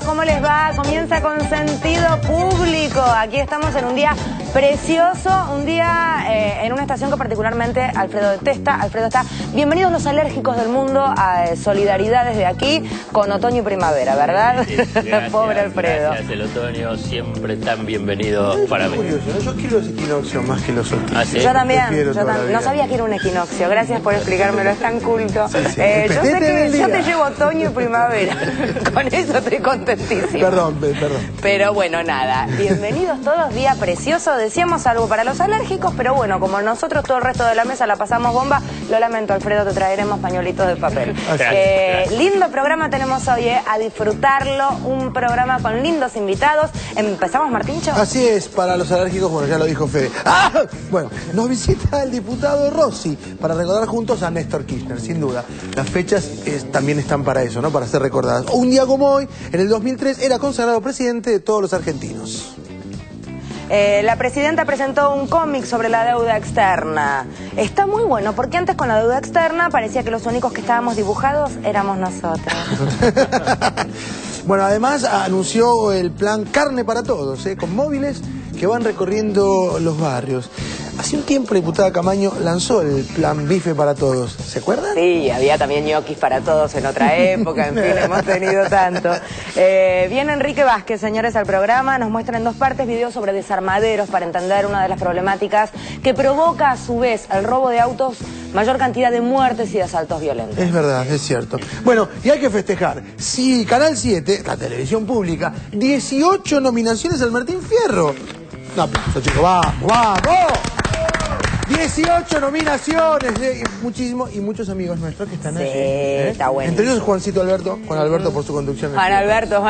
Bienvenidos, ¿cómo les va? Comienza con sentido público. Aquí estamos en un día precioso, un día en una estación que particularmente Alfredo detesta. Alfredo está, bienvenidos los alérgicos del mundo, a solidaridad desde aquí con otoño y primavera, ¿verdad? Gracias, pobre Alfredo. Gracias, el otoño siempre tan bienvenido para mí. Curioso, ¿no? Yo quiero los equinoccios más que los solsticios. ¿Ah, sí? Yo también, No no sabía que era un equinoccio, gracias por explicármelo, es tan culto. Sí, sí. Yo sé que yo te llevo otoño y primavera, con eso estoy contentísima. Perdón. Pero bueno, nada, bienvenidos todos, día precioso, decíamos algo para los alérgicos, pero bueno, como nosotros todo el resto de la mesa la pasamos bomba, lo lamento Alfredo, te traeremos pañuelitos de papel. Gracias. Lindo programa tenemos hoy, a disfrutarlo, un programa con lindos invitados. ¿Empezamos, Martincho? Así es, para los alérgicos, bueno, ya lo dijo Fede. ¡Ah! Bueno, nos visita el diputado Rossi para recordar juntos a Néstor Kirchner, sin duda. Las fechas también están para eso, ¿no? Para ser recordadas. Un día como hoy, en el 2003, era consagrado presidente de todos los argentinos. La presidenta presentó un cómic sobre la deuda externa. Está muy bueno, porque antes con la deuda externa parecía que los únicos que estábamos dibujados éramos nosotros. Bueno, además anunció el plan Carne para Todos, con móviles que van recorriendo los barrios. Hace un tiempo la diputada Camaño lanzó el plan Bife para Todos, ¿se acuerdan? Sí, había también ñoquis para todos en otra época, en fin, hemos tenido tanto. Viene Enrique Vázquez, señores, al programa, nos muestra en dos partes videos sobre desarmaderos para entender una de las problemáticas que provoca a su vez el robo de autos, mayor cantidad de muertes y de asaltos violentos. Es verdad, es cierto. Bueno, y hay que festejar. Sí, Canal 7, la televisión pública, 18 nominaciones al Martín Fierro. Un aplauso, chicos, vamos. 18 nominaciones, muchísimo, y muchos amigos nuestros que están allí. Sí, está bueno. Entre ellos Juan Alberto por su conducción. Juan Alberto,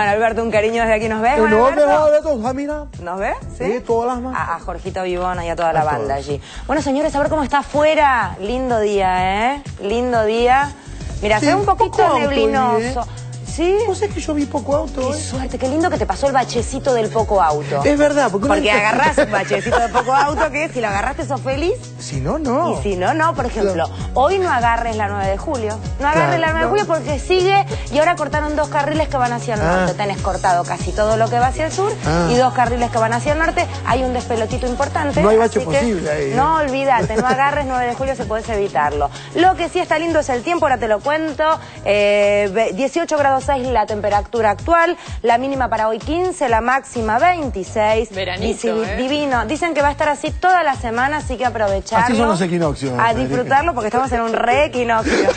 un cariño desde aquí, ¿nos ves, Juan Alberto? Mira. ¿Nos ves? Sí, todas las más. A Jorgito Vivona y a toda la banda allí. Bueno, señores, a ver cómo está afuera. Lindo día, ¿eh? Lindo día. Mira, Sí, se ve un poquito poco auto, neblinoso. ¿Sí? ¿Vos sabés que yo vi poco auto? Qué suerte, qué lindo que te pasó el bachecito del poco auto. Es verdad, porque agarrás un bachecito de poco auto que si lo agarraste sos feliz. Si no, no. Y si no, no. Por ejemplo, hoy no agarres la 9 de julio. No agarres la 9 de julio porque sigue y ahora cortaron 2 carriles que van hacia el norte. Tenés cortado casi todo lo que va hacia el sur y 2 carriles que van hacia el norte. Hay un despelotito importante. No hay bache posible ahí. No, olvídate, no agarres 9 de julio si podés evitarlo. Lo que sí está lindo es el tiempo, ahora te lo cuento. 18 grados 6 la temperatura actual, la mínima para hoy 15, la máxima 26. Veranito, divino. Dicen que va a estar así toda la semana, así que aprovecharlo. Así son los equinoccios. A disfrutarlo porque estamos en un re equinoccio.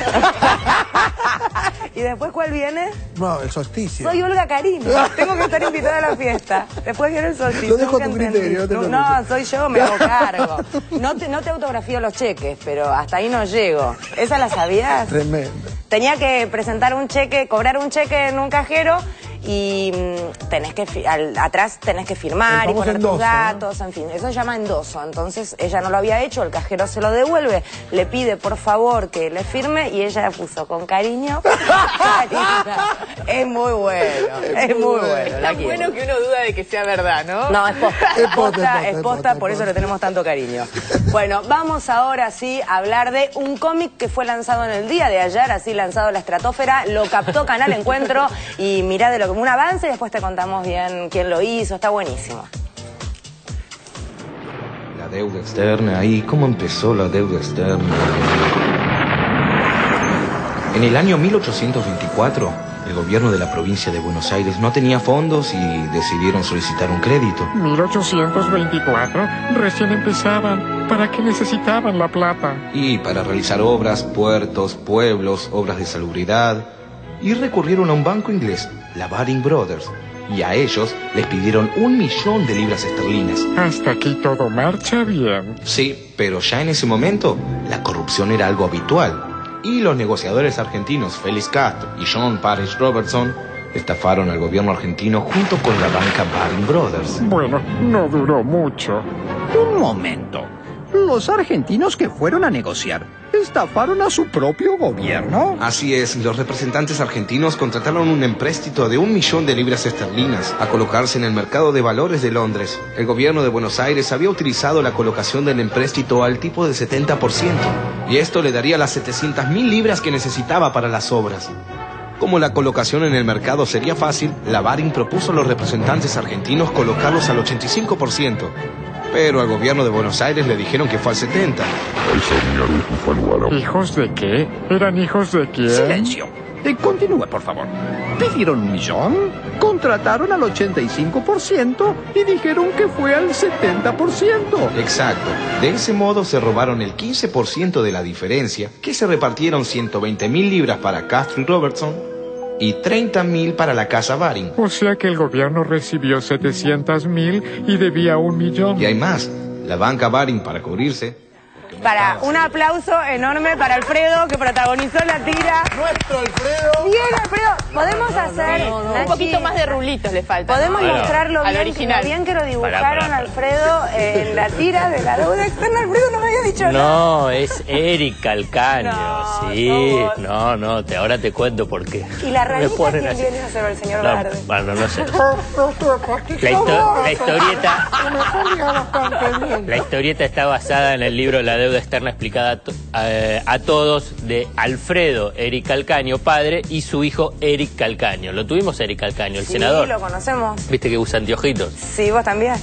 ¿Y después cuál viene? No, el solsticio. Soy Olga Karim, tengo que estar invitada a la fiesta. Después viene el solsticio. Lo dejo a tu criterio, no, soy yo, me hago cargo. No te autografío los cheques, pero hasta ahí no llego. ¿Esa la sabías? Tremendo. Tenía que presentar un cheque, cobrar un cheque en un cajero y tenés que atrás tenés que firmar y poner tus datos, ¿no? En fin, eso se llama endoso. Entonces ella no lo había hecho, el cajero se lo devuelve, le pide por favor que le firme y ella puso con cariño. Es muy bueno, es muy bueno. Tan bueno que uno duda de que sea verdad, ¿no? No, es posta, por eso le tenemos tanto cariño. Bueno, vamos ahora sí a hablar de un cómic que fue lanzado en el día de ayer, así lanzado a la estratosfera, lo captó Canal Encuentro y mirá de lo que un avance y después te contamos bien quién lo hizo, está buenísimo. La deuda externa, ¿y cómo empezó la deuda externa? En el año 1824, el gobierno de la provincia de Buenos Aires no tenía fondos y decidieron solicitar un crédito. 1824, recién empezaban. ¿Para qué necesitaban la plata? Y para realizar obras, puertos, pueblos, obras de salubridad. Y recurrieron a un banco inglés, la Baring Brothers, y a ellos les pidieron 1 millón de libras esterlinas. Hasta aquí todo marcha bien. Sí, pero ya en ese momento la corrupción era algo habitual. Y los negociadores argentinos Félix Castro y John Parrish Robertson estafaron al gobierno argentino junto con la banca Baring Brothers. Bueno, no duró mucho. Un momento. Los argentinos que fueron a negociar estafaron a su propio gobierno. Así es, los representantes argentinos contrataron un empréstito de 1 millón de libras esterlinas a colocarse en el mercado de valores de Londres. El gobierno de Buenos Aires había utilizado la colocación del empréstito al tipo de 70%, y esto le daría las 700.000 libras que necesitaba para las obras. Como la colocación en el mercado sería fácil, la Baring propuso a los representantes argentinos colocarlos al 85%. Pero al gobierno de Buenos Aires le dijeron que fue al 70%. ¿Hijos de qué? ¿Eran hijos de quién? Silencio. Continúe, por favor. Pidieron 1 millón, contrataron al 85% y dijeron que fue al 70%. Exacto. De ese modo se robaron el 15% de la diferencia, que se repartieron 120.000 libras para Castro y Robertson y 30.000 para la casa Baring. O sea que el gobierno recibió 700.000 y debía 1 millón. Y hay más. La banca Baring, para cubrirse... Un aplauso enorme para Alfredo, que protagonizó la tira. Nuestro Alfredo. Bien, Alfredo. Podemos hacer... Un poquito más de rulitos le falta. Podemos mostrarlo al bien, original. lo bien que lo dibujaron, Alfredo, en la tira de la deuda externa. Alfredo no me había dicho nada. No, es Eric Calcaño. No, Sí, no, ahora te cuento por qué. ¿Y la Me ranita ponen quién así. viene a ser el señor No, Verde? bueno, no sé. La historieta está basada en el libro La deuda externa explicada a todos de Alfredo Eric Calcaño, padre, y su hijo Eric Calcaño. Lo tuvimos Eric Calcaño, el senador. Sí, lo conocemos. ¿Viste que usa anteojitos? Sí, vos también.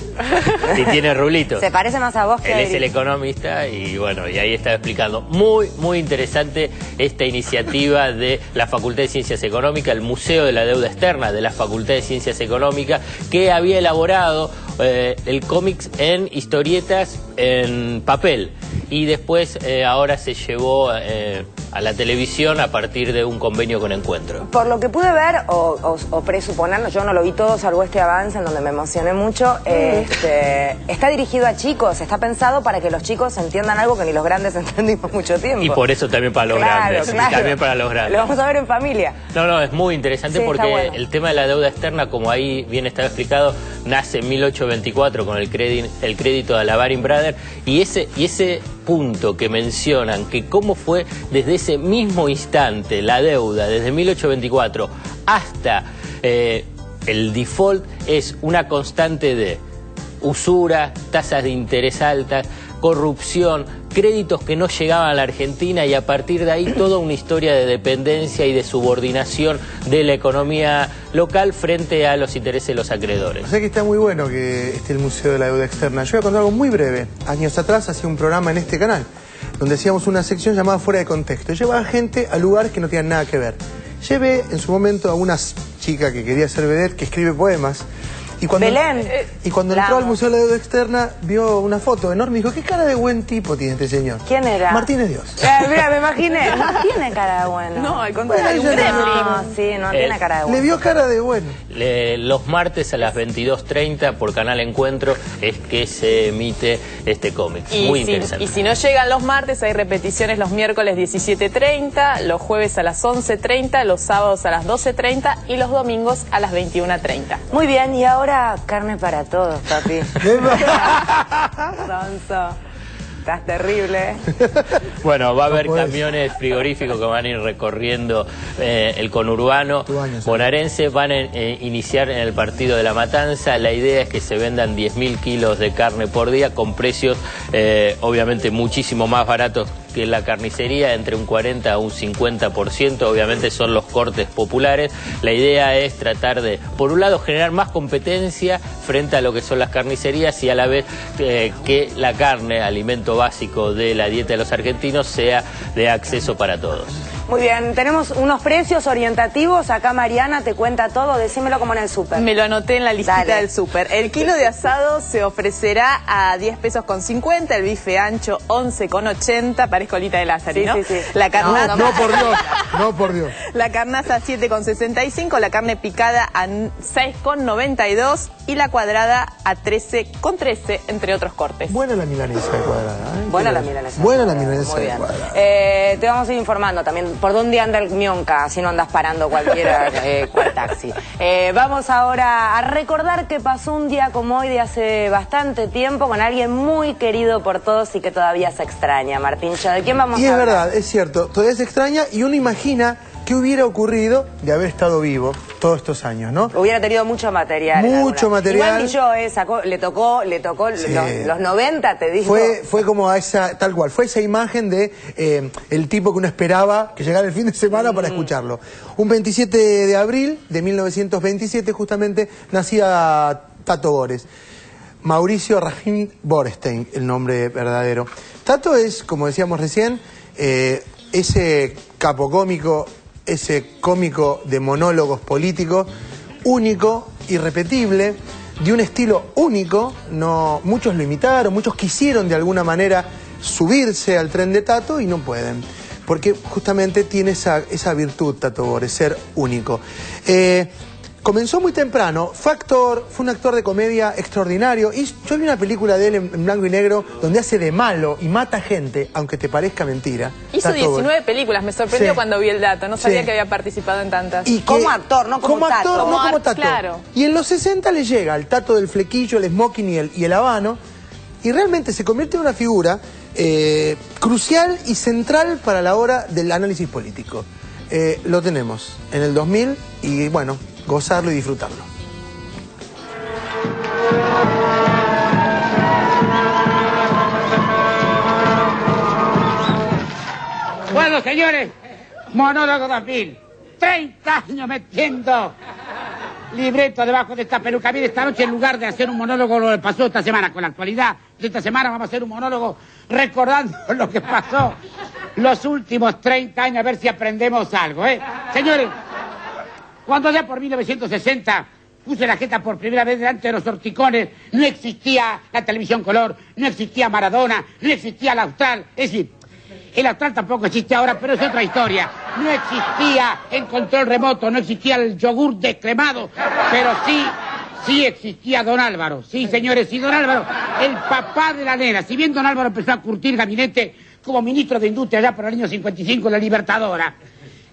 Y tiene rulitos. Se parece más a vos que Él a es el Eric. economista y bueno, y ahí estaba explicando. Muy interesante esta iniciativa de la Facultad de Ciencias Económicas, el Museo de la Deuda Externa de la Facultad de Ciencias Económicas, que había elaborado el cómics en historietas en papel. Y después ahora se llevó a la televisión a partir de un convenio con Encuentro. Por lo que pude ver, o presuponerlo, yo no lo vi todo, salvo este avance en donde me emocioné mucho, está dirigido a chicos, está pensado para que los chicos entiendan algo que ni los grandes entendimos mucho tiempo. Y por eso también para los grandes. Claro. Y también para los grandes. Lo vamos a ver en familia. No, es muy interesante, Sí, porque está bueno. el tema de la deuda externa, como ahí bien estaba explicado, nace en 1824 con el crédito de la Baring Brothers, y ese punto que mencionan, que cómo fue desde ese mismo instante la deuda, desde 1824 hasta el default, es una constante de usura, tasas de interés altas, corrupción, créditos que no llegaban a la Argentina, y a partir de ahí toda una historia de dependencia y de subordinación de la economía local frente a los intereses de los acreedores. O sea que está muy bueno que esté el Museo de la Deuda Externa. Yo voy a contar algo muy breve. Años atrás hacía un programa en este canal donde hacíamos una sección llamada Fuera de Contexto. Llevaba gente a lugares que no tenían nada que ver. Llevé en su momento a una chica que quería ser vedette, que escribe poemas. Y cuando, Belén. Y cuando entró al Museo de la Deuda Externa, vio una foto enorme y dijo, ¿qué cara de buen tipo tiene este señor? ¿Quién era? Martínez Dios. Mira, me imaginé. No tiene cara de bueno. No, al contrario, Bueno, un yo gremlin. No, sí, no tiene cara de bueno. Le vio cara de bueno. Los martes a las 22:30 por Canal Encuentro es que se emite este cómic. Muy interesante. Y si no llegan los martes, hay repeticiones los miércoles 17:30, los jueves a las 11:30, los sábados a las 12:30 y los domingos a las 21:30. Muy bien, y ahora carne para todos, papi. Sonso. Estás terrible. Bueno, va a haber podés. camiones frigoríficos que van a ir recorriendo el conurbano bonaerense. Van a iniciar en el partido de La Matanza. La idea es que se vendan 10.000 kilos de carne por día con precios obviamente muchísimo más baratos que la carnicería, entre un 40 a un 50%, obviamente son los cortes populares. La idea es tratar de, por un lado, generar más competencia frente a lo que son las carnicerías, y a la vez que la carne, alimento básico de la dieta de los argentinos, sea de acceso para todos. Muy bien, tenemos unos precios orientativos. Acá Mariana te cuenta todo, decímelo como en el súper. Me lo anoté en la listita Dale. del súper. El kilo de asado se ofrecerá a 10 pesos con 50, el bife ancho 11,80, parezco Olita de Lázaro, Sí, ¿no? sí, sí. La carnaza, No, por Dios. No, por Dios. la carnaza 7,65, la carne picada a 6,92 y la cuadrada a 13,13, entre otros cortes. Buena la milanesa de cuadrada. Buena la milanesa. Buena la milanesa Muy de bien. cuadrada. Te vamos a ir informando también por dónde anda el Mionca, si no andas parando cualquiera cual taxi. Vamos ahora a recordar que pasó un día como hoy de hace bastante tiempo con alguien muy querido por todos y que todavía se extraña. Martín, ¿de quién vamos Y a es hablar? verdad, es cierto, todavía se extraña y uno imagina ¿qué hubiera ocurrido de haber estado vivo todos estos años, no? Hubiera tenido mucho material. Mucho material. Igual ni yo, le tocó sí. los 90, te digo. Fue como a esa, tal cual, fue esa imagen de el tipo que uno esperaba que llegara el fin de semana para escucharlo. Un 27 de abril de 1927 justamente nacía Tato Bores. Mauricio Rahim Borstein, el nombre verdadero. Tato es, como decíamos recién, ese capocómico, ese cómico de monólogos políticos, único, irrepetible, de un estilo único. No, muchos lo imitaron, muchos quisieron de alguna manera subirse al tren de Tato y no pueden, porque justamente tiene esa virtud, Tato Bores, ser único. Comenzó muy temprano, fue un actor de comedia extraordinario, y yo vi una película de él en blanco y negro donde hace de malo y mata gente, aunque te parezca mentira. Hizo 19 películas, me sorprendió cuando vi el dato, no sabía que había participado en tantas. Y como actor, no como Tato. Actor, no como Tato. Claro. Y en los 60 le llega el Tato del flequillo, el smoking y el habano, y realmente se convierte en una figura crucial y central para la hora del análisis político. Lo tenemos en el 2000 y bueno, gozarlo y disfrutarlo. Bueno, señores, monólogo 2000. 30 años metiendo libreto debajo de esta peluca. Mire, esta noche en lugar de hacer un monólogo lo que pasó esta semana con la actualidad de esta semana, vamos a hacer un monólogo recordando lo que pasó los últimos 30 años, a ver si aprendemos algo, ¿eh? Señores, cuando allá por 1960 puse la jeta por primera vez delante de los horticones, no existía la televisión color, no existía Maradona, no existía el Austral. Es decir, el Austral tampoco existe ahora, pero es otra historia. No existía el control remoto, no existía el yogur descremado, pero sí existía Don Álvaro. Sí, señores, sí, Don Álvaro, el papá de la nena. Si bien Don Álvaro empezó a curtir gabinete como ministro de Industria allá por el año 55 en la Libertadora,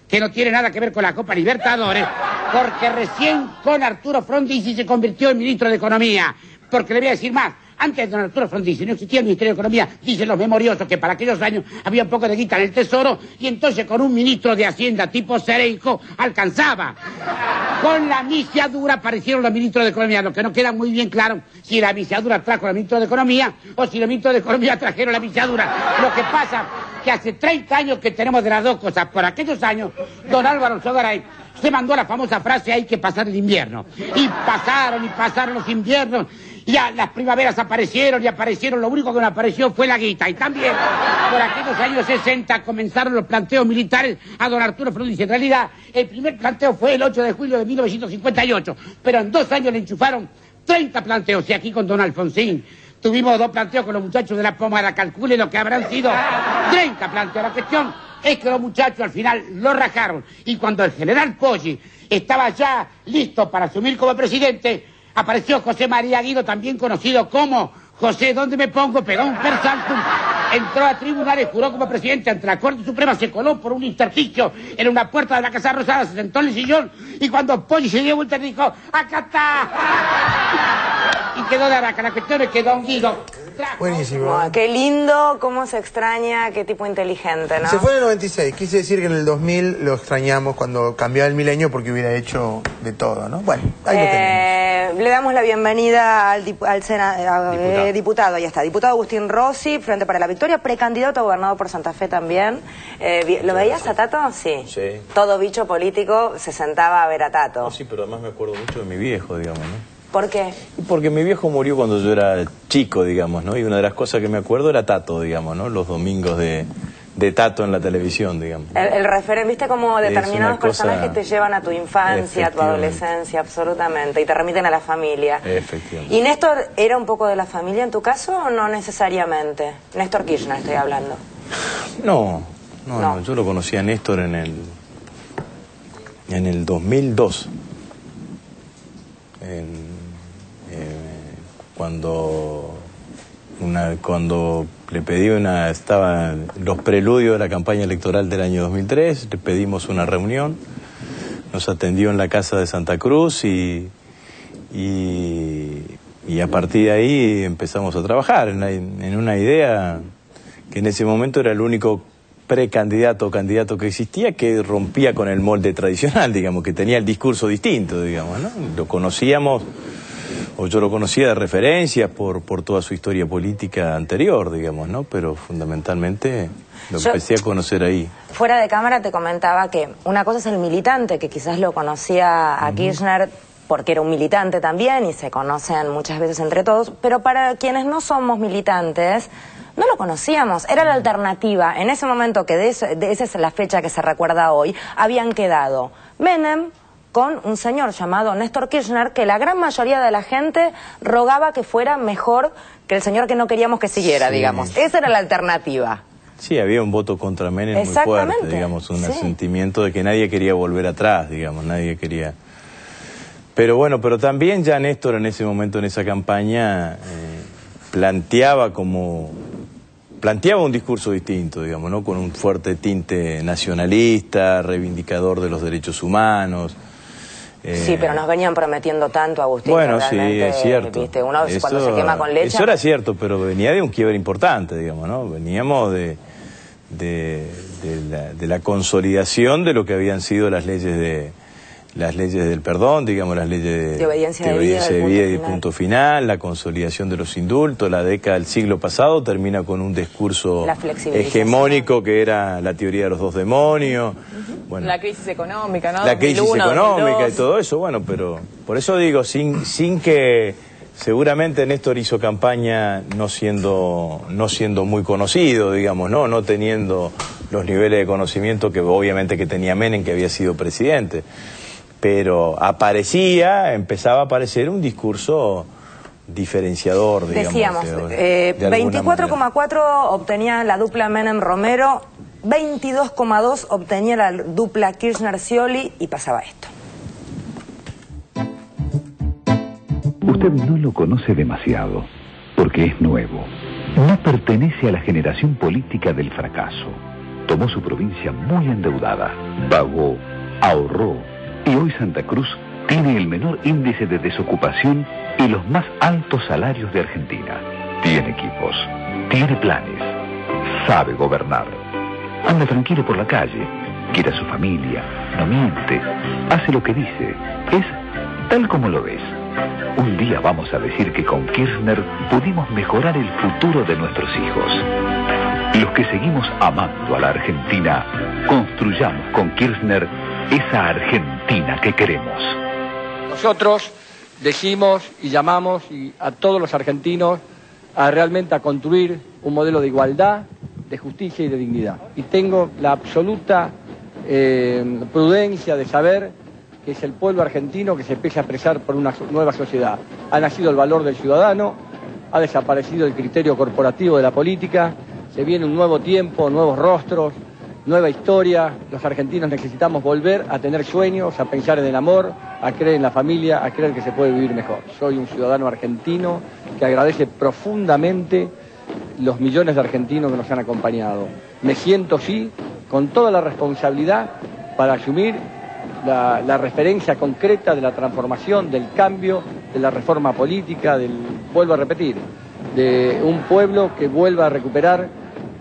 que no tiene nada que ver con la Copa Libertadores, porque recién con Arturo Frondizi se convirtió en ministro de Economía. Porque le voy a decir más, antes de don Arturo Frondizi no existía el Ministerio de Economía, dicen los memoriosos que para aquellos años había un poco de guita en el Tesoro, y entonces con un ministro de Hacienda tipo Cereijo alcanzaba. Con la misiadura aparecieron los ministros de Economía, lo que no queda muy bien claro si la misiadura trajo al ministro de Economía o si los ministros de Economía trajeron la misiadura. Lo que pasa que hace 30 años que tenemos de las dos cosas. Por aquellos años, don Álvaro Sogaray se mandó la famosa frase: hay que pasar el invierno. Y pasaron los inviernos. Ya las primaveras aparecieron, lo único que no apareció fue la guita. Y también, por aquellos años 60, comenzaron los planteos militares a don Arturo Frondizi. En realidad, el primer planteo fue el 8 de julio de 1958, pero en 2 años le enchufaron 30 planteos. Y aquí con don Alfonsín tuvimos 2 planteos con los muchachos de la Pomada. Calcule lo que habrán sido 30 planteos. La cuestión es que los muchachos al final lo rajaron. Y cuando el general Poggi estaba ya listo para asumir como presidente, apareció José María Guido, también conocido como José, ¿dónde me pongo? Pegó un persaltum, entró a tribunales, juró como presidente ante la Corte Suprema, se coló por un intersticio en una puerta de la Casa Rosada, se sentó en el sillón, y cuando Poggi se dio vuelta dijo: ¡acá está! Y quedó de Araca. La cuestión es que don Guido... Buenísimo. Oh, qué lindo, cómo se extraña, qué tipo inteligente, ¿no? Se fue en el 96, quise decir que en el 2000 lo extrañamos cuando cambió el milenio porque hubiera hecho de todo, ¿no? Bueno, ahí lo tenemos. Le damos la bienvenida al diputado, ya está, diputado Agustín Rossi, Frente para la Victoria, precandidato a gobernador por Santa Fe también. ¿Lo veías a Tato? Sí. Sí. Todo bicho político se sentaba a ver a Tato. No, sí, pero además me acuerdo mucho de mi viejo, digamos, ¿no? ¿Por qué? Porque mi viejo murió cuando yo era chico, digamos, ¿no? Y una de las cosas que me acuerdo era Tato, digamos, ¿no? Los domingos de Tato en la televisión, digamos. El referente, ¿viste cómo determinados personajes te llevan a tu infancia, a tu adolescencia, absolutamente, y te remiten a la familia? Efectivamente. ¿Y Néstor era un poco de la familia en tu caso o no necesariamente? Néstor Kirchner estoy hablando. No, yo lo conocí a Néstor en el 2002. Cuando le pedí estaban los preludios de la campaña electoral del año 2003, le pedimos una reunión, nos atendió en la casa de Santa Cruz y a partir de ahí empezamos a trabajar en una idea que en ese momento era el único precandidato o candidato que existía que rompía con el molde tradicional, digamos, que tenía el discurso distinto, digamos, ¿no? Lo conocíamos, o yo lo conocía de referencias por toda su historia política anterior, digamos, ¿no? Pero fundamentalmente lo empecé a conocer ahí. Fuera de cámara te comentaba que una cosa es el militante, que quizás lo conocía a Kirchner porque era un militante también y se conocen muchas veces entre todos, pero para quienes no somos militantes, no lo conocíamos, era la alternativa. En ese momento, que esa es la fecha que se recuerda hoy, habían quedado Menem con un señor llamado Néstor Kirchner, que la gran mayoría de la gente rogaba que fuera mejor que el señor que no queríamos que siguiera, digamos. Esa era la alternativa. Sí, había un voto contra Menem muy fuerte, digamos, un sentimiento de que nadie quería volver atrás, digamos, nadie quería... Pero bueno, pero también ya Néstor en ese momento, en esa campaña, planteaba un discurso distinto, digamos, ¿no? Con un fuerte tinte nacionalista, reivindicador de los derechos humanos. Sí, pero nos venían prometiendo tanto, Agustín. Bueno, sí, es cierto. ¿Viste? Uno cuando se quema con leche... Eso era cierto, pero venía de un quiebre importante, digamos, ¿no? Veníamos de la consolidación de lo que habían sido las leyes del perdón, digamos, las leyes de obediencia de vida y punto final, la consolidación de los indultos. La década del siglo pasado termina con un discurso hegemónico que era la teoría de los dos demonios. Bueno, la crisis económica, ¿no? La crisis económica y todo eso, bueno, pero por eso digo, sin que seguramente Néstor hizo campaña no siendo muy conocido, digamos, no teniendo los niveles de conocimiento que obviamente que tenía Menem, que había sido presidente. Pero empezaba a aparecer un discurso diferenciador, digamos. Decíamos, 24,4 obtenía la dupla Menem-Romero, 22,2 obtenía la dupla Kirchner-Scioli y pasaba esto. Usted no lo conoce demasiado, porque es nuevo. No pertenece a la generación política del fracaso. Tomó su provincia muy endeudada, pagó, ahorró, y hoy Santa Cruz tiene el menor índice de desocupación y los más altos salarios de Argentina. Tiene equipos, tiene planes, sabe gobernar. Anda tranquilo por la calle, quiere a su familia, no miente, hace lo que dice, es tal como lo ves. Un día vamos a decir que con Kirchner pudimos mejorar el futuro de nuestros hijos. Los que seguimos amando a la Argentina, construyamos con Kirchner esa Argentina que queremos. Nosotros decimos y llamamos a todos los argentinos a realmente a construir un modelo de igualdad, de justicia y de dignidad. Y tengo la absoluta prudencia de saber que es el pueblo argentino que se empieza a expresar por una nueva sociedad. Ha nacido el valor del ciudadano, ha desaparecido el criterio corporativo de la política, se viene un nuevo tiempo, nuevos rostros, nueva historia. Los argentinos necesitamos volver a tener sueños, a pensar en el amor, a creer en la familia, a creer que se puede vivir mejor. Soy un ciudadano argentino que agradece profundamente los millones de argentinos que nos han acompañado. Me siento, sí, con toda la responsabilidad para asumir la referencia concreta de la transformación, del cambio, de la reforma política, vuelvo a repetir, de un pueblo que vuelva a recuperar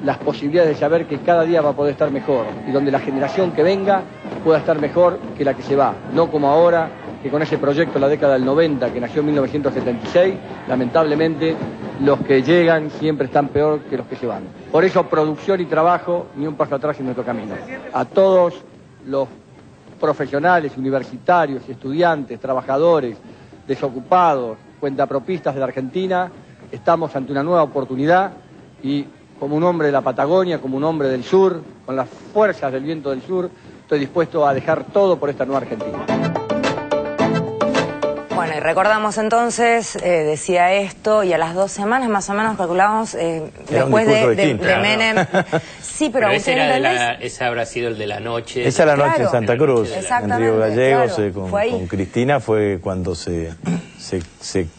las posibilidades de saber que cada día va a poder estar mejor y donde la generación que venga pueda estar mejor que la que se va, no como ahora, que con ese proyecto de la década del 90, que nació en 1976, lamentablemente los que llegan siempre están peor que los que se van. Por eso producción y trabajo, ni un paso atrás en nuestro camino. A todos los profesionales, universitarios, estudiantes, trabajadores, desocupados, cuentapropistas de la Argentina, estamos ante una nueva oportunidad y como un hombre de la Patagonia, como un hombre del sur, con las fuerzas del viento del sur, estoy dispuesto a dejar todo por esta nueva Argentina. Bueno, y recordamos entonces, decía esto, y a las 2 semanas más o menos calculábamos, después de Menem... Sí, pero ese habrá sido el de la noche. Esa es la noche en Santa Cruz, en Río Gallegos, claro, con Cristina, fue cuando se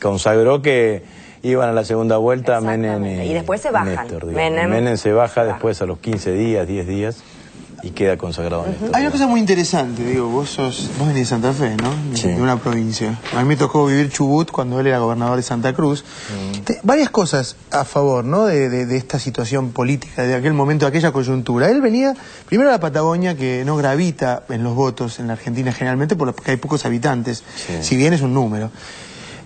consagró que iban a la segunda vuelta Menem y después se bajan. Néstor, Menem se baja después a los 15 días, 10 días, y queda consagrado en esto. Hay una cosa muy interesante, digo, vos venís de Santa Fe, ¿no? Sí. De una provincia. A mí me tocó vivir Chubut cuando él era gobernador de Santa Cruz. Varias cosas a favor, ¿no? De esta situación política, de aquel momento, de aquella coyuntura. Él venía, primero a la Patagonia, que no gravita en los votos en la Argentina generalmente porque hay pocos habitantes, si bien es un número.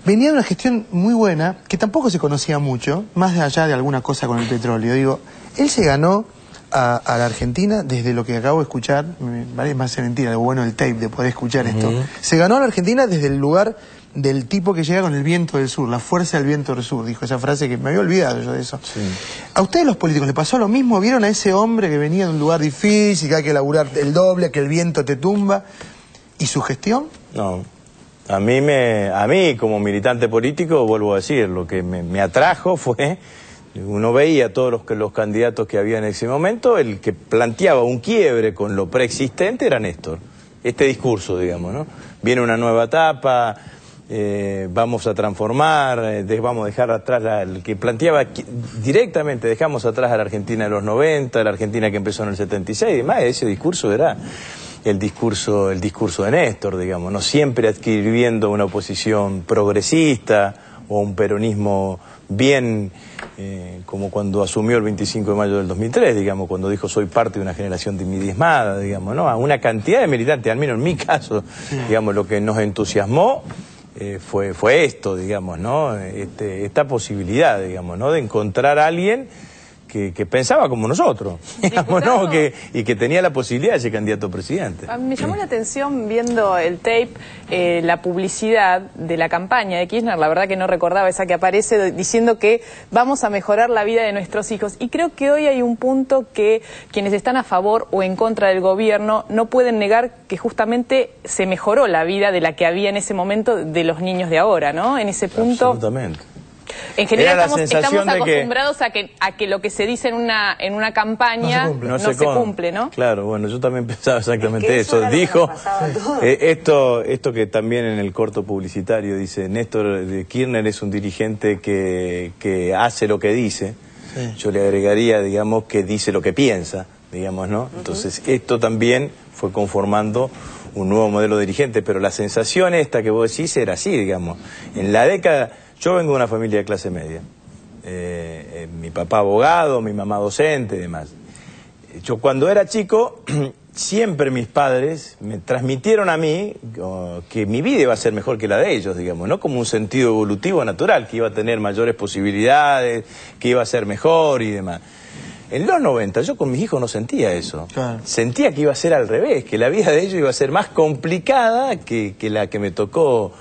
Venía de una gestión muy buena, que tampoco se conocía mucho, más allá de alguna cosa con el petróleo. Digo, él se ganó a la Argentina, desde lo que acabo de escuchar, me parece más mentira, lo bueno del tape de poder escuchar esto, se ganó a la Argentina desde el lugar del tipo que llega con el viento del sur, la fuerza del viento del sur, dijo esa frase que me había olvidado yo de eso. Sí. ¿A ustedes los políticos les pasó lo mismo? ¿Vieron a ese hombre que venía de un lugar difícil, que hay que laburar el doble, que el viento te tumba? ¿Y su gestión? No. A mí como militante político, vuelvo a decir, lo que me atrajo fue, uno veía a todos los candidatos que había en ese momento, el que planteaba un quiebre con lo preexistente era Néstor. Este discurso, digamos, ¿no? Viene una nueva etapa, vamos a transformar, vamos a dejar atrás, el que planteaba directamente, dejamos atrás a la Argentina de los 90, la Argentina que empezó en el 76 y demás, ese discurso era el discurso de Néstor, digamos, no siempre adquiriendo una oposición progresista o un peronismo bien, como cuando asumió el 25 de mayo del 2003, digamos, cuando dijo soy parte de una generación diezmada, digamos, ¿no? A una cantidad de militantes, al menos en mi caso, digamos, lo que nos entusiasmó fue esto, digamos, ¿no? Esta posibilidad, digamos, ¿no? De encontrar a alguien que pensaba como nosotros, digamos, ¿no? Y que tenía la posibilidad de ser candidato a presidente. Me llamó la atención viendo el tape, la publicidad de la campaña de Kirchner, la verdad que no recordaba esa que aparece diciendo que vamos a mejorar la vida de nuestros hijos. Y creo que hoy hay un punto que quienes están a favor o en contra del gobierno no pueden negar que justamente se mejoró la vida de la que había en ese momento de los niños de ahora, ¿no? En ese punto... Absolutamente. En general estamos acostumbrados a que lo que se dice en una campaña no se cumple, ¿no? Claro, bueno, yo también pensaba exactamente eso. Dijo, esto que también en el corto publicitario dice, Néstor Kirchner es un dirigente que hace lo que dice. Sí. Yo le agregaría, digamos, que dice lo que piensa, digamos, ¿no? Entonces, esto también fue conformando un nuevo modelo de dirigente, pero la sensación esta que vos decís era así, digamos. En la década... Yo vengo de una familia de clase media. Mi papá abogado, mi mamá docente y demás. Yo cuando era chico, siempre mis padres me transmitieron a mí que mi vida iba a ser mejor que la de ellos, digamos, ¿no? Como un sentido evolutivo natural, que iba a tener mayores posibilidades, que iba a ser mejor y demás. En los 90 yo con mis hijos no sentía eso. Claro. Sentía que iba a ser al revés, que la vida de ellos iba a ser más complicada que la que me tocó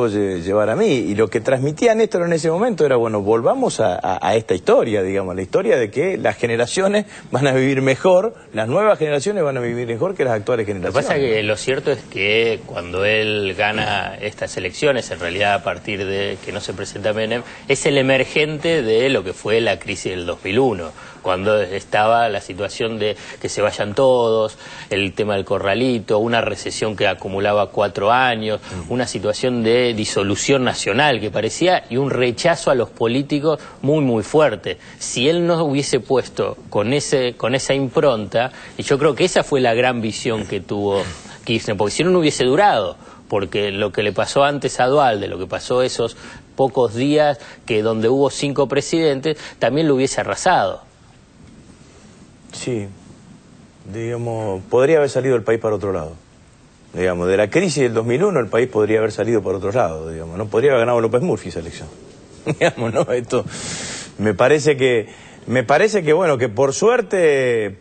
llevar a mí, y lo que transmitía Néstor en ese momento era, bueno, volvamos a esta historia, digamos, la historia de que las generaciones van a vivir mejor, las nuevas generaciones van a vivir mejor que las actuales generaciones. Lo que pasa es que lo cierto es que cuando él gana estas elecciones, en realidad a partir de que no se presenta Menem, es el emergente de lo que fue la crisis del 2001, cuando estaba la situación de que se vayan todos, el tema del corralito, una recesión que acumulaba 4 años, una situación de disolución nacional que parecía, y un rechazo a los políticos muy muy fuerte. Si él no hubiese puesto con esa impronta, y yo creo que esa fue la gran visión que tuvo Kirchner, porque si no, no hubiese durado, porque lo que le pasó antes a Duhalde, lo que pasó esos pocos días que donde hubo 5 presidentes, también lo hubiese arrasado. Sí, digamos, podría haber salido el país para otro lado. Digamos, de la crisis del 2001 el país podría haber salido por otro lado, digamos, no podría haber ganado López Murphy esa elección. Digamos, ¿no? Esto me parece que bueno, que por suerte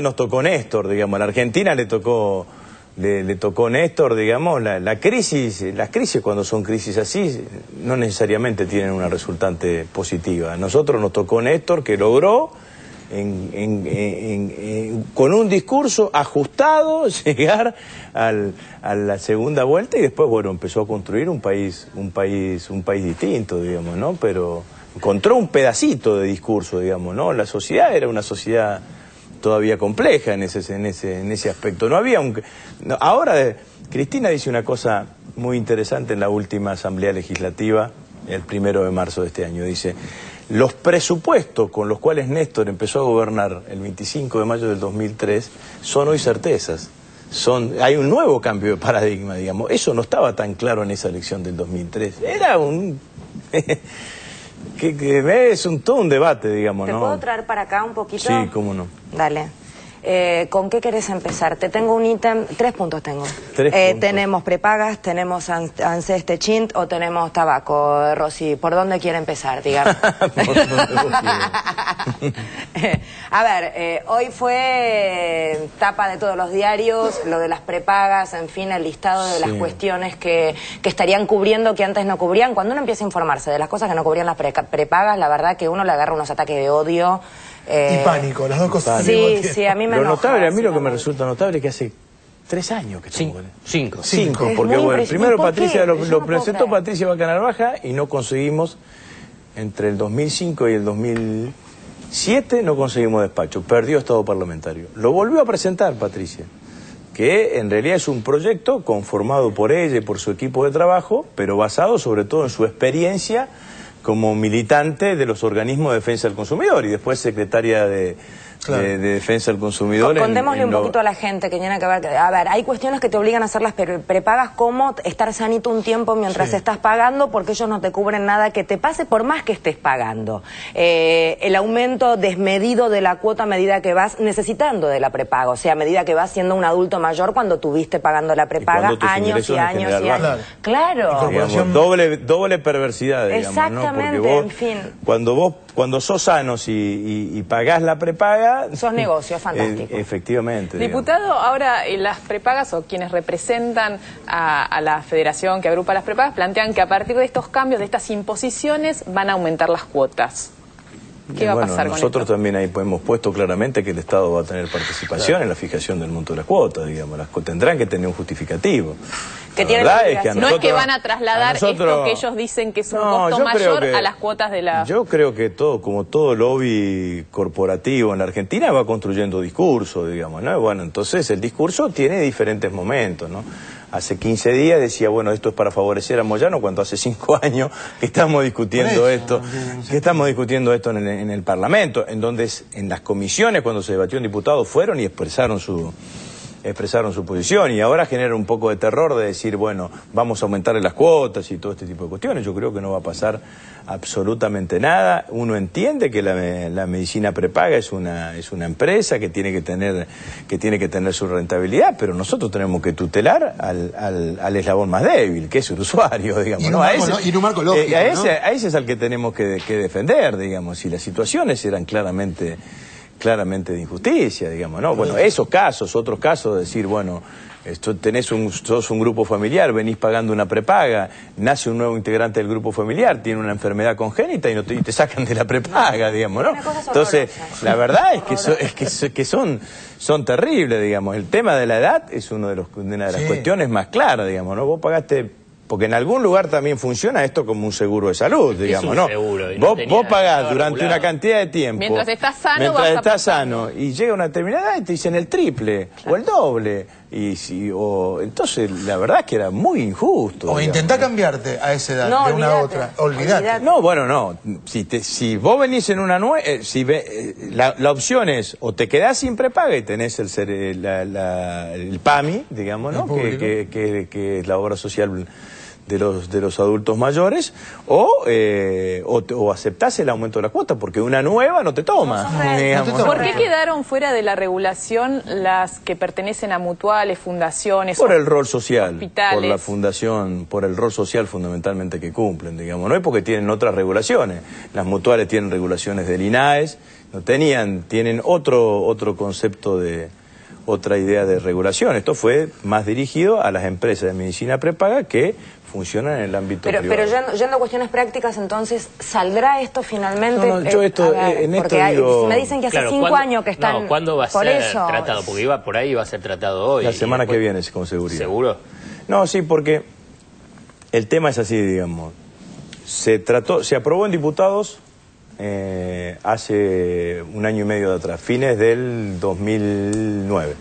nos tocó Néstor, digamos, a la Argentina le tocó Néstor, digamos, las crisis cuando son crisis así no necesariamente tienen una resultante positiva. A nosotros nos tocó Néstor, que logró con un discurso ajustado llegar a la segunda vuelta, y después, bueno, empezó a construir un país distinto, digamos, ¿no? Pero encontró un pedacito de discurso, digamos, ¿no? La sociedad era una sociedad todavía compleja en ese aspecto. No había ahora Cristina dice una cosa muy interesante en la última asamblea legislativa, el 1 de marzo de este año, dice: los presupuestos con los cuales Néstor empezó a gobernar el 25 de mayo del 2003 son hoy certezas. Hay un nuevo cambio de paradigma, digamos. Eso no estaba tan claro en esa elección del 2003. Era un... es todo un debate, digamos, ¿no? ¿Te puedo traer para acá un poquito? Sí, cómo no. Dale. ¿Con qué querés empezar? Te tengo un ítem, 3 puntos tengo. 3 puntos. Tenemos prepagas, tenemos ANSES Techint o tenemos tabaco, Rosy. ¿Por dónde quiere empezar, digamos? A ver, hoy fue tapa de todos los diarios, lo de las prepagas, en fin, el listado de las cuestiones que estarían cubriendo que antes no cubrían. Cuando uno empieza a informarse de las cosas que no cubrían las prepagas, la verdad que uno le agarra unos ataques de odio. Y pánico, las dos cosas. Sí, a mí me enoja. Notable, a mí lo que me resulta notable es que hace 3 años que estamos... 5, porque bueno, primero Patricia lo presentó Patricia Bacanal Baja y no conseguimos, entre el 2005 y el 2007 no conseguimos despacho, perdió estado parlamentario. Lo volvió a presentar Patricia, que en realidad es un proyecto conformado por ella y por su equipo de trabajo, pero basado sobre todo en su experiencia como militante de los organismos de defensa del consumidor y después secretaria de defensa del consumidor. Contémosle un poquito a la gente que tiene que ver. A ver, hay cuestiones que te obligan a hacer las prepagas, como estar sanito un tiempo mientras estás pagando, porque ellos no te cubren nada que te pase por más que estés pagando. El aumento desmedido de la cuota a medida que vas necesitando de la prepaga, o sea, a medida que vas siendo un adulto mayor cuando tuviste pagando la prepaga años y años y años. Claro. Digamos, doble perversidad, digamos. Exactamente, ¿no? Vos, en fin. Cuando sos sanos y pagás la prepaga... Sos negocio, es fantástico. Efectivamente. Diputado, ahora las prepagas o quienes representan a la federación que agrupa las prepagas plantean que a partir de estos cambios, de estas imposiciones, van a aumentar las cuotas. ¿Qué va a pasar con nosotros esto? también ahí hemos puesto claramente que el Estado va a tener participación en la fijación del monto de las cuotas, digamos. Tendrán que tener un justificativo. No es que van a trasladar esto que ellos dicen que es un costo mayor a las cuotas de la... Yo creo que como todo lobby corporativo en la Argentina va construyendo discurso, digamos, ¿no? Bueno, entonces el discurso tiene diferentes momentos, ¿no? Hace 15 días decía, bueno, esto es para favorecer a Moyano, cuando hace 5 años que estamos discutiendo esto, en el Parlamento, en donde en las comisiones, cuando se debatió en diputados, fueron y expresaron su posición, y ahora genera un poco de terror de decir, bueno, vamos a aumentarle las cuotas y todo este tipo de cuestiones. Yo creo que no va a pasar absolutamente nada. Uno entiende que la medicina prepaga es una empresa que tiene que tener su rentabilidad, pero nosotros tenemos que tutelar al eslabón más débil, que es el usuario, digamos. Y un marco lógico, a ese es al que tenemos que defender, digamos, y las situaciones eran claramente de injusticia, digamos, ¿no? Bueno, esos casos, otros casos de decir, bueno, sos un grupo familiar, venís pagando una prepaga, nace un nuevo integrante del grupo familiar, tiene una enfermedad congénita y te sacan de la prepaga, digamos, ¿no? Entonces, la verdad es que son terribles, digamos. El tema de la edad es una de las cuestiones más claras, digamos, ¿no? Vos pagaste... Porque en algún lugar también funciona esto como un seguro de salud, digamos, ¿no? Vos pagás durante una cantidad de tiempo. Mientras estás sano, y llega una determinada edad y te dicen el triple o el doble. Entonces, la verdad es que era muy injusto. O intentá cambiarte a esa edad de una a otra. Olvidate. No, bueno, no. Si vos venís en una nueva... la opción es o te quedás sin prepaga y tenés el PAMI, digamos, ¿no? Que es la obra social de los adultos mayores, o aceptás el aumento de la cuota, porque una nueva no te toma. ¿Por qué quedaron fuera de la regulación las que pertenecen a mutuales, fundaciones? Por el rol social, hospitales. Por la fundación, por el rol social fundamentalmente que cumplen, digamos, no es porque tienen otras regulaciones. Las mutuales tienen regulaciones del INAES, tienen otro concepto otra idea de regulación. Esto fue más dirigido a las empresas de medicina prepaga que funcionan en el ámbito privado. Pero yendo a cuestiones prácticas, entonces, ¿saldrá esto finalmente? Porque me dicen que hace 5 años que están... ¿Cuándo va a ser tratado? Porque por ahí va a ser tratado hoy. La semana que viene, con seguridad. ¿Seguro? No, sí, porque el tema es así, digamos. Se aprobó en diputados hace 1 año y medio de atrás, fines del 2009.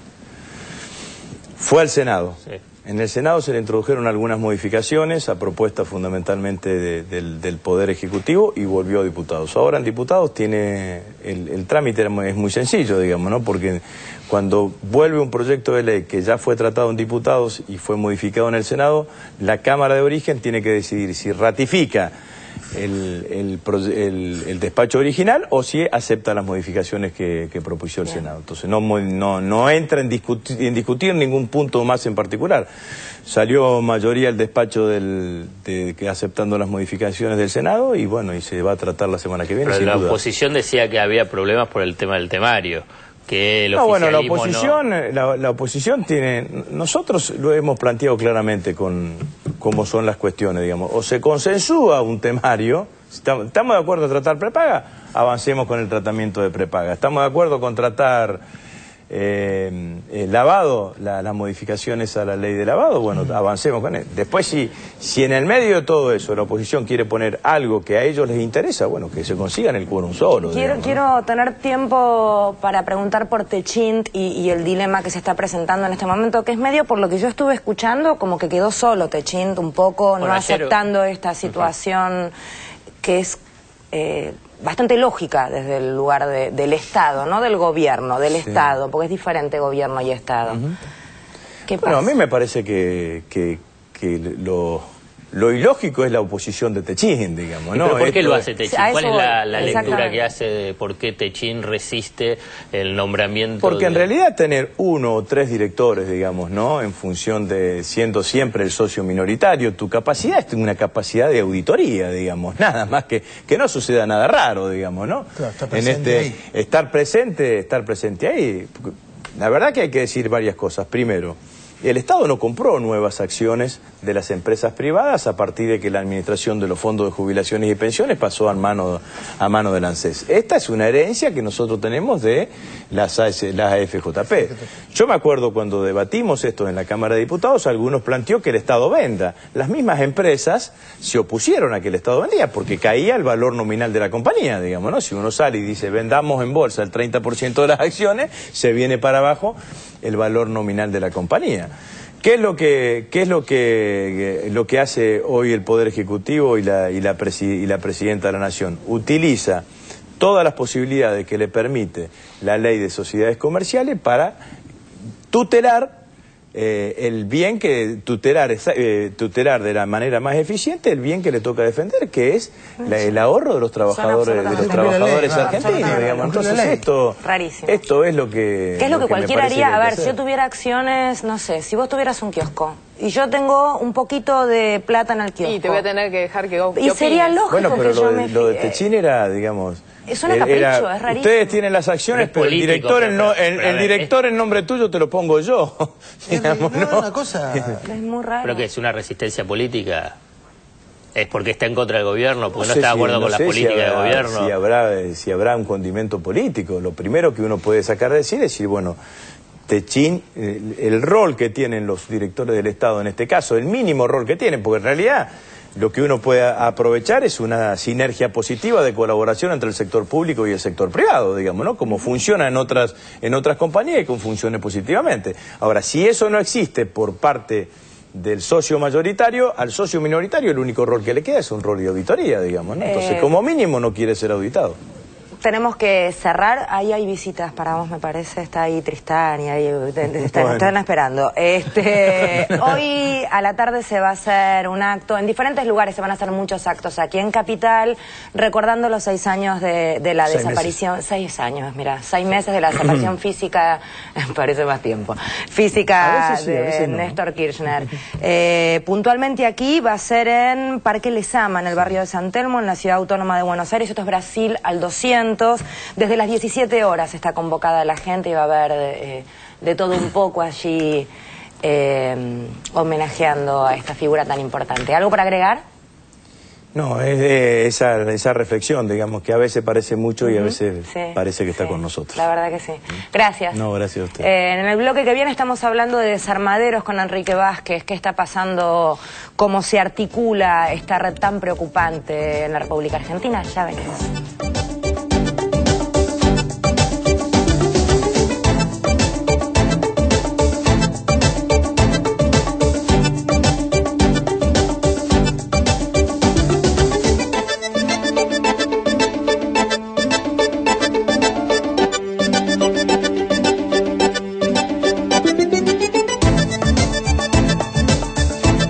Fue al Senado. Sí. En el Senado se le introdujeron algunas modificaciones a propuesta fundamentalmente del Poder Ejecutivo y volvió a diputados. Ahora en diputados tiene el trámite es muy sencillo, digamos, ¿no? Porque cuando vuelve un proyecto de ley que ya fue tratado en diputados y fue modificado en el Senado, la Cámara de Origen tiene que decidir si ratifica el despacho original o si acepta las modificaciones que propuso el Senado. Entonces no entra en discutir ningún punto más en particular. Salió mayoría el despacho aceptando las modificaciones del Senado y bueno, y se va a tratar la semana que viene. Pero la oposición decía que había problemas por el tema del temario. Que el la oposición tiene... Nosotros lo hemos planteado claramente con cómo son las cuestiones, digamos. O se consensúa un temario, estamos de acuerdo en tratar prepaga, avancemos con el tratamiento de prepaga. Estamos de acuerdo con tratar lavado, las modificaciones a la ley de lavado, bueno, avancemos con él. Después, si en el medio de todo eso la oposición quiere poner algo que a ellos les interesa, bueno, que se consigan el quórum solo. Quiero tener tiempo para preguntar por Techint y el dilema que se está presentando en este momento, que es medio por lo que yo estuve escuchando, como que quedó solo Techint un poco, no aceptando esta situación que es... bastante lógica desde el lugar del Estado, no del gobierno, del Estado, porque es diferente gobierno y Estado. ¿Qué pasa? Bueno, a mí me parece que lo ilógico es la oposición de Techint, digamos, ¿no? ¿Pero por qué lo hace Techint? ¿Cuál es la lectura que hace de por qué Techint resiste el nombramiento? Porque en realidad tener 1 o 3 directores, digamos, ¿no? En función de siendo siempre el socio minoritario, tu capacidad es una capacidad de auditoría, digamos, nada más que no suceda nada raro, digamos, ¿no? Claro, estar presente ahí. Estar presente ahí. La verdad que hay que decir varias cosas. Primero, el Estado no compró nuevas acciones de las empresas privadas a partir de que la administración de los fondos de jubilaciones y pensiones pasó a mano del ANSES. Esta es una herencia que nosotros tenemos de las AFJP. Yo me acuerdo cuando debatimos esto en la Cámara de Diputados, algunos planteó que el Estado venda. Las mismas empresas se opusieron a que el Estado vendía porque caía el valor nominal de la compañía, digamos, ¿no? Si uno sale y dice vendamos en bolsa el 30% de las acciones, se viene para abajo el valor nominal de la compañía. ¿Qué es lo que hace hoy el Poder Ejecutivo y la Presidenta de la Nación? Utiliza todas las posibilidades que le permite la Ley de Sociedades Comerciales para tutelar el bien que tutelar de la manera más eficiente el bien que le toca defender, que es el ahorro de los trabajadores argentinos, digamos. Entonces esto es lo que... ¿Qué es lo que cualquiera haría? A ver, si yo tuviera acciones, no sé, si vos tuvieras un kiosco y yo tengo un poquito de plata en el kiosco. Y te voy a tener que dejar que y sería lógico pero que yo me... lo de Techint era, digamos... Es una capricho, es rarísimo. Ustedes tienen las acciones, pero el director en nombre tuyo te lo pongo yo. Digamos, ¿no? Una cosa... Es muy raro. ¿Pero que es una resistencia política? ¿Es porque está en contra del gobierno? ¿Porque no está de acuerdo con las políticas del gobierno? Si habrá un condimento político. Lo primero que uno puede sacar de decir, bueno, Techint, el rol que tienen los directores del Estado en este caso, el mínimo rol que tienen, porque en realidad... Lo que uno puede aprovechar es una sinergia positiva de colaboración entre el sector público y el sector privado, digamos, ¿no? Como funciona en otras compañías y como funcione positivamente. Ahora, si eso no existe por parte del socio mayoritario, al socio minoritario el único rol que le queda es un rol de auditoría, digamos, ¿no? Entonces, como mínimo no quiere ser auditado. Tenemos que cerrar, ahí hay visitas para vos, me parece, está ahí Tristán y ahí están esperando. Hoy a la tarde se va a hacer un acto, en diferentes lugares se van a hacer muchos actos aquí en Capital, recordando los 6 años de la desaparición, 6 años, mira, 6 meses de la desaparición física, parece más tiempo, física de Néstor Kirchner. Puntualmente aquí va a ser en Parque Lezama, en el barrio de San Telmo, en la Ciudad Autónoma de Buenos Aires, esto es Brasil al 200. Desde las 17 horas está convocada la gente y va a haber de todo un poco allí homenajeando a esta figura tan importante. ¿Algo para agregar? No, es esa reflexión, digamos, que a veces parece mucho y a veces parece que está con nosotros. La verdad que sí. Gracias. No, gracias a usted. En el bloque que viene estamos hablando de desarmaderos con Enrique Vázquez. ¿Qué está pasando? ¿Cómo se articula esta red tan preocupante en la República Argentina? Ya venimos.